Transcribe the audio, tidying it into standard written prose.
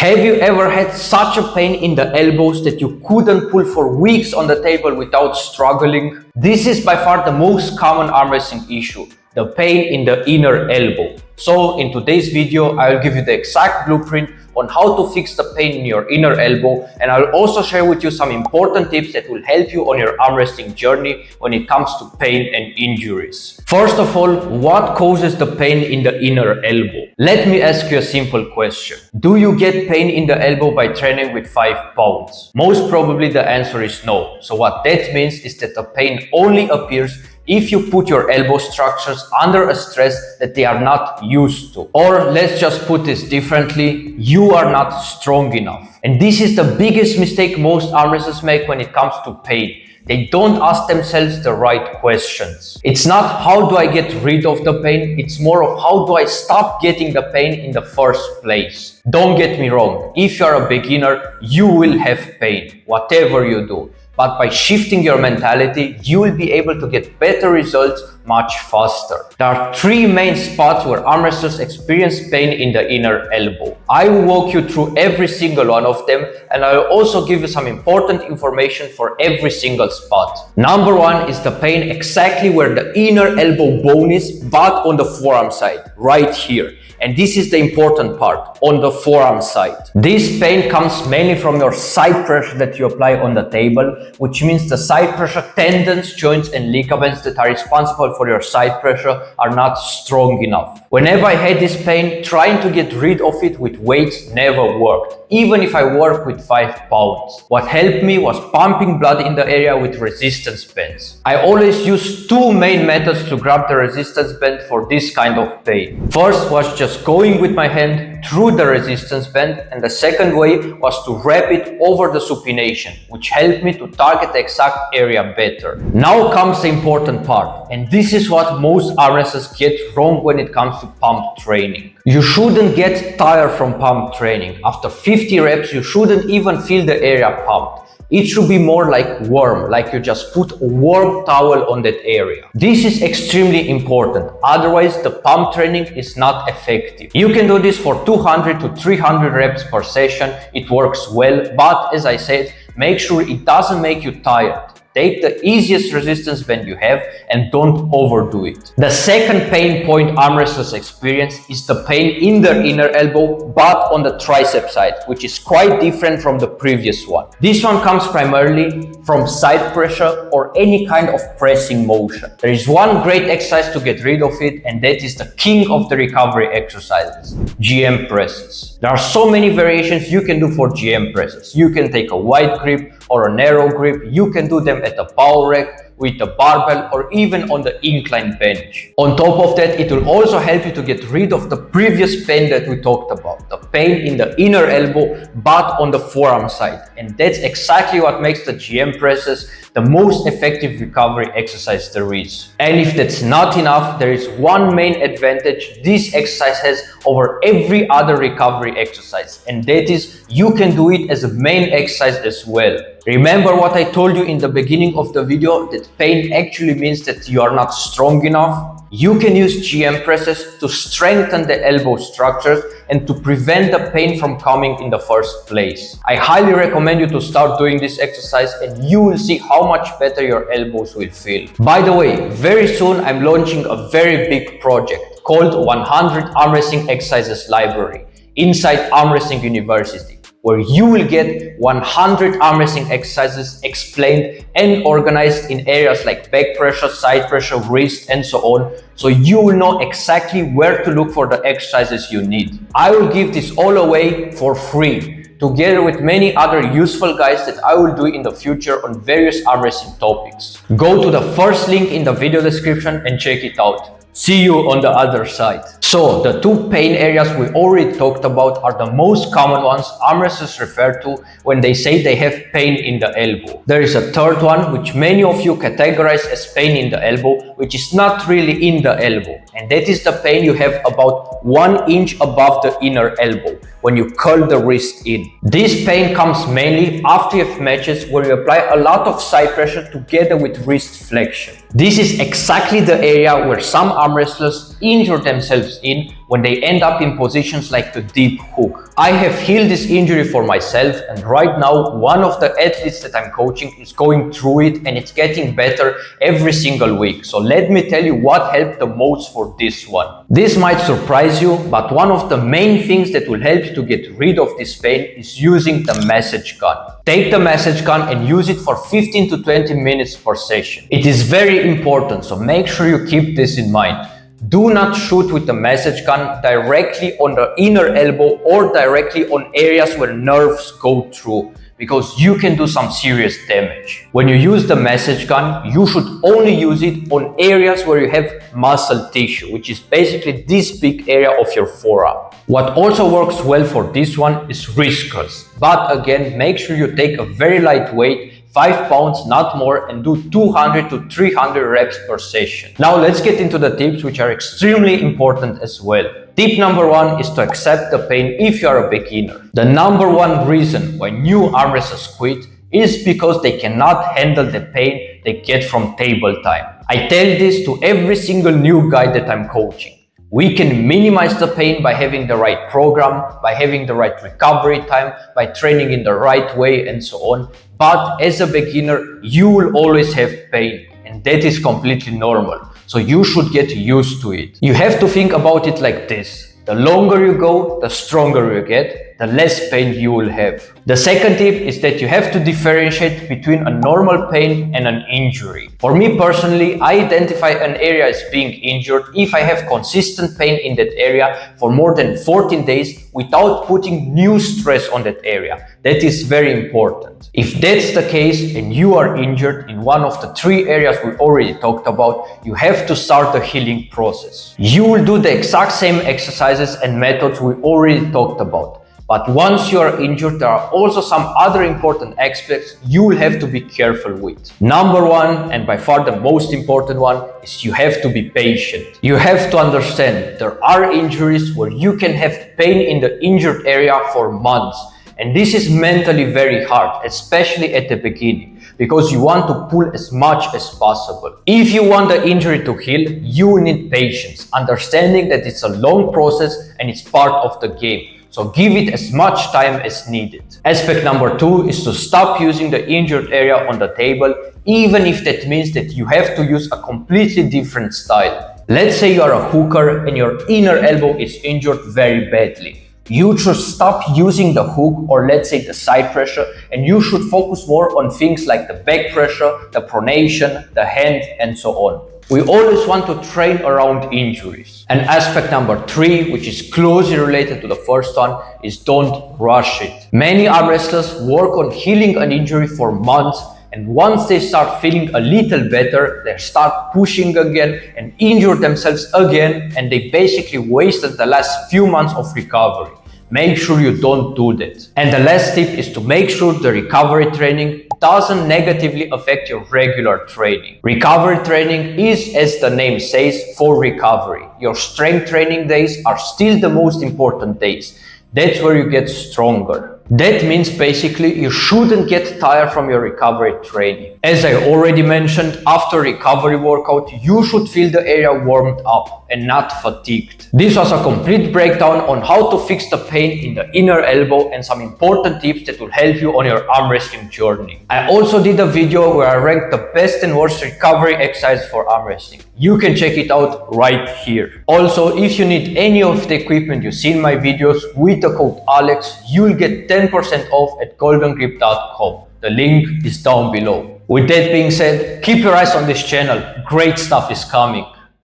Have you ever had such a pain in the elbows that you couldn't pull for weeks on the table without struggling? This is by far the most common arm wrestling issue, the pain in the inner elbow. So in today's video, I will give you the exact blueprint on how to fix the pain in your inner elbow, and I will also share with you some important tips that will help you on your arm wrestling journey when it comes to pain and injuries. First of all, what causes the pain in the inner elbow? Let me ask you a simple question. Do you get pain in the elbow by training with 5 pounds? Most probably the answer is no. So what that means is that the pain only appears if you put your elbow structures under a stress that they are not used to. Or let's just put this differently, you are not strong enough. And this is the biggest mistake most arm wrestlers make when it comes to pain. They don't ask themselves the right questions. It's not how do I get rid of the pain, it's more of how do I stop getting the pain in the first place. Don't get me wrong, if you are a beginner, you will have pain, whatever you do. But by shifting your mentality, you will be able to get better results much faster. There are 3 main spots where arm wrestlers experience pain in the inner elbow. I will walk you through every single one of them, and I will also give you some important information for every single spot. Number 1 is the pain exactly where the inner elbow bone is, but on the forearm side, right here. And this is the important part, on the forearm side. This pain comes mainly from your side pressure that you apply on the table, which means the side pressure tendons, joints and ligaments that are responsible for your side pressure are not strong enough. Whenever I had this pain, trying to get rid of it with weights never worked, even if I work with 5 pounds. What helped me was pumping blood in the area with resistance bands. I always use 2 main methods to grab the resistance band for this kind of pain. First was just going with my hand through the resistance band, and the second way was to wrap it over the supination, which helped me to target the exact area better. Now comes the important part, and this is what most arm wrestlers get wrong when it comes to pump training. You shouldn't get tired from pump training. After 50 reps, you shouldn't even feel the area pumped. It should be more like warm, like you just put a warm towel on that area. This is extremely important, otherwise the pump training is not effective. You can do this for 200 to 300 reps per session, it works well, but as I said, make sure it doesn't make you tired. Take the easiest resistance band you have and don't overdo it. The second pain point arm wrestlers experience is the pain in the inner elbow, but on the tricep side, which is quite different from the previous one. This one comes primarily from side pressure or any kind of pressing motion. There is one great exercise to get rid of it, and that is the king of the recovery exercises, GM presses. There are so many variations you can do for GM presses. You can take a wide grip or a narrow grip. You can do them at a power rack, with the barbell, or even on the incline bench. On top of that, it will also help you to get rid of the previous pain that we talked about, the pain in the inner elbow but on the forearm side. And that's exactly what makes the GM presses the most effective recovery exercise there is. And if that's not enough, there is one main advantage this exercise has over every other recovery exercise, and that is you can do it as a main exercise as well. Remember what I told you in the beginning of the video, that pain actually means that you are not strong enough? You can use GM presses to strengthen the elbow structures and to prevent the pain from coming in the first place. I highly recommend you to start doing this exercise, and you will see how much better your elbows will feel. By the way, very soon I'm launching a very big project called 100 Arm Wrestling Exercises Library inside Arm Wrestling University, where you will get 100 arm wrestling exercises explained and organized in areas like back pressure, side pressure, wrist, and so on, so you will know exactly where to look for the exercises you need. I will give this all away for free, together with many other useful guides that I will do in the future on various arm wrestling topics. Go to the first link in the video description and check it out. See you on the other side. So the 2 pain areas we already talked about are the most common ones arm wrestlers refer to when they say they have pain in the elbow. There is a third one which many of you categorize as pain in the elbow, which is not really in the elbow, and that is the pain you have about 1 inch above the inner elbow when you curl the wrist in. This pain comes mainly after you have matches where you apply a lot of side pressure together with wrist flexion. This is exactly the area where some arm wrestlers injure themselves in when they end up in positions like the deep hook. I have healed this injury for myself, and right now one of the athletes that I'm coaching is going through it, and it's getting better every single week. So let me tell you what helped the most for this one. This might surprise you, but one of the main things that will help to get rid of this pain is using the massage gun. Take the massage gun and use it for 15 to 20 minutes per session. It is very important, so make sure you keep this in mind. Do not shoot with the massage gun directly on the inner elbow or directly on areas where nerves go through, because you can do some serious damage. When you use the massage gun, you should only use it on areas where you have muscle tissue, which is basically this big area of your forearm. What also works well for this one is wrist curls, but again, make sure you take a very light weight, 5 pounds, not more, and do 200 to 300 reps per session. Now let's get into the tips, which are extremely important as well. Tip number 1 is to accept the pain if you are a beginner. The number 1 reason why new arm wrestlers quit is because they cannot handle the pain they get from table time. I tell this to every single new guy that I'm coaching. We can minimize the pain by having the right program, by having the right recovery time, by training in the right way, and so on. But as a beginner, you will always have pain, and that is completely normal. So you should get used to it. You have to think about it like this. The longer you go, the stronger you get, the less pain you will have. The second tip is that you have to differentiate between a normal pain and an injury. For me personally, I identify an area as being injured if I have consistent pain in that area for more than 14 days without putting new stress on that area. That is very important. If that's the case and you are injured in one of the 3 areas we already talked about, you have to start the healing process. You will do the exact same exercises and methods we already talked about. But once you are injured, there are also some other important aspects you will have to be careful with. Number 1, and by far the most important one, is you have to be patient. You have to understand there are injuries where you can have pain in the injured area for months. And this is mentally very hard, especially at the beginning, because you want to pull as much as possible. If you want the injury to heal, you need patience, understanding that it's a long process and it's part of the game. So give it as much time as needed. Aspect number 2 is to stop using the injured area on the table, even if that means that you have to use a completely different style. Let's say you are a hooker and your inner elbow is injured very badly. You should stop using the hook, or let's say the side pressure, and you should focus more on things like the back pressure, the pronation, the hand, and so on. We always want to train around injuries. And aspect number 3, which is closely related to the first one, is don't rush it. Many arm wrestlers work on healing an injury for months, and once they start feeling a little better, they start pushing again and injure themselves again, and they basically wasted the last few months of recovery. Make sure you don't do that. And the last tip is to make sure the recovery training doesn't negatively affect your regular training. Recovery training is, as the name says, for recovery. Your strength training days are still the most important days. That's where you get stronger. That means basically you shouldn't get tired from your recovery training. As I already mentioned, after recovery workout, you should feel the area warmed up and not fatigued. This was a complete breakdown on how to fix the pain in the inner elbow and some important tips that will help you on your arm wrestling journey. I also did a video where I ranked the best and worst recovery exercises for arm wrestling. You can check it out right here. Also, if you need any of the equipment you see in my videos, with the code ALEX, you'll get 10% off at goldengrip.com. The link is down below. With that being said, keep your eyes on this channel. Great stuff is coming.